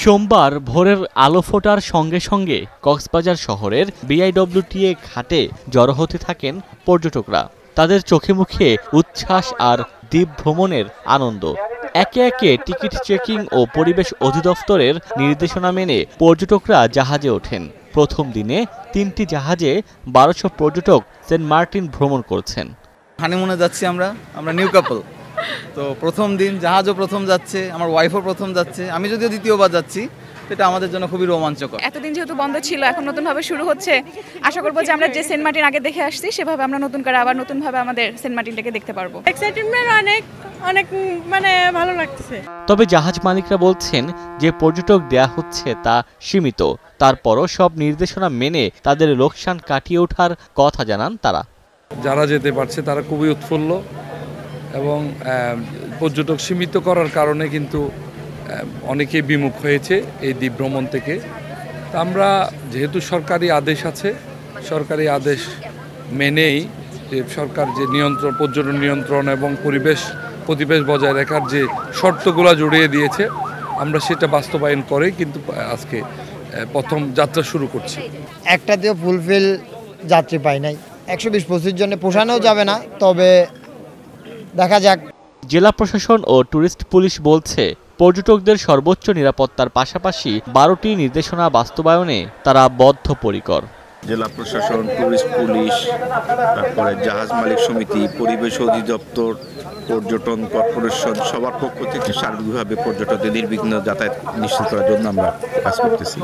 সোমবার ভোরের আলো ফোটার সঙ্গে সঙ্গে কক্সবাজার শহরের বিআইডব্লিউটিএ ঘাটে জড়ো হতে থাকেন পর্যটকরা। তাদের চোখে মুখে উচ্ছ্বাস আর দ্বীপ ভ্রমণের আনন্দ। একে একে টিকিট চেকিং ও পরিবেশ অধিদপ্তরের নির্দেশনা মেনে পর্যটকরা জাহাজে ওঠেন। প্রথম দিনে ৩টি জাহাজে ১২০০ পর্যটক সেন্ট মার্টিন ভ্রমণ করছেন। হানিমুনে যাচ্ছি আমরা নিউ কাপল। তো প্রথম দিন জাহাজও প্রথম যাচ্ছে, আমার ওয়াইফও প্রথম যাচ্ছে, আমি যদিও দ্বিতীয়বার যাচ্ছি। এটা আমাদের জন্য খুবই রোমাঞ্চকর। এতদিন যেহেতু বন্ধ ছিল, এখন নতুনভাবে শুরু হচ্ছে। আশা করবো যে আমরা যে সেন্ট মার্টিন আগে দেখে আসছি সেভাবে আমরা নতুন করে আবার নতুনভাবে আমাদের সেন্ট মার্টিনটাকে দেখতে পারবো। এক্সাইটমেন্ট অনেক মানে ভালো লাগছে। তবে জাহাজ মালিকরা বলছেন যে পর্যটক দেয়া হচ্ছে তা সীমিত। তারপরও সব নির্দেশনা মেনে তাদের লোকসান কাটিয়ে ওঠার কথা জানান তারা। যারা যেতে পারছে তারা খুবই উৎফুল্ল এবং পর্যটক সীমিত করার কারণে কিন্তু অনেকেই বিমুখ হয়েছে এই দ্বীপ ভ্রমণ থেকে। আমরা যেহেতু সরকারি আদেশ আছে, সরকারি আদেশ মেনেই যে সরকার যে নিয়ন্ত্রণ, পর্যটন নিয়ন্ত্রণ এবং পরিবেশ বজায় রাখার যে শর্তগুলো জড়িয়ে দিয়েছে, আমরা সেটা বাস্তবায়ন করে কিন্তু আজকে প্রথম যাত্রা শুরু করছি। একটাতেও ফুলফিল যাত্রী পাই নাই। 120-25 জনে পোষানোও যাবে না, তবে দেখা যাক। জেলা প্রশাসন ও ট্যুরিস্ট পুলিশ বলছে পর্যটকদের সর্বোচ্চ নিরাপত্তার পাশাপাশি 12টি নির্দেশনা বাস্তবায়নে তারা বদ্ধপরিকর। জেলা প্রশাসন, ট্যুরিস্ট পুলিশ, তারপরে জাহাজ মালিক সমিতি, পরিবেশ অধিদপ্তর, পর্যটন কর্পোরেশন সবার পক্ষ থেকে সার্বিকভাবে পর্যটকদের নির্বিঘ্ন যাতায়াত নিশ্চিত করার জন্য আমরা কাজ করতেছি।